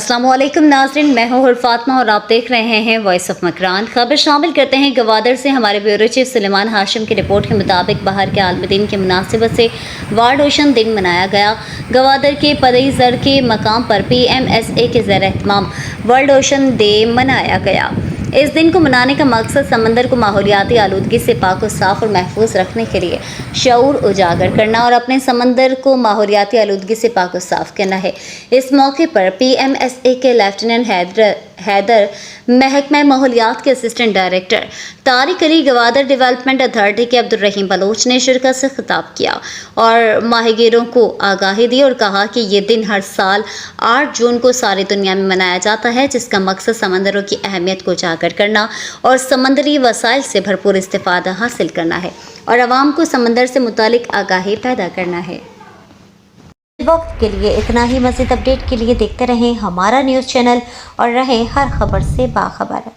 अस्सलाम वालेकुम नाज़रीन, मैं हूँ फातिमा और आप देख रहे हैं वॉइस ऑफ मकरान। खबर शामिल करते हैं गवादर से। हमारे ब्यूरो चीफ सुलेमान हाशिम की रिपोर्ट के मुताबिक बाहर के आलम दिन की मुनासिबत से वर्ल्ड ओशन दिन मनाया गया। गवादर के पदई ज़र के मकाम पर PMSA के ज़ेर एहतमाम वर्ल्ड ओशन डे मनाया गया। इस दिन को मनाने का मकसद समंदर को माहौलियाती आलूदगी से पाक और साफ़ और महफूज रखने के लिए शऊर उजागर करना और अपने समंदर को माहौलियाती आलूदगी से पाक और साफ़ करना है। इस मौके पर PMSA के लेफ्टिनेंट हैदर, महकमा माहौलियात के assistant director Tariq Ali, Gwadar development authority के अब्दुर्रहीम बलोच ने शिरकत से खिताब किया और माहिगीरों को आगाही दी और कहा कि ये दिन हर साल 8 जून को सारी दुनिया में मनाया जाता है, जिसका मकसद समंदरों की अहमियत को उजागर करना और समंदरी वसाइल से भरपूर इस्तेफादा हासिल करना है और आवाम को समंदर से मुतालिक आगाही पैदा करना है। वक्त के लिए इतना ही। मज़ीद अपडेट के लिए देखते रहें हमारा न्यूज़ चैनल और रहें हर खबर से बाखबर।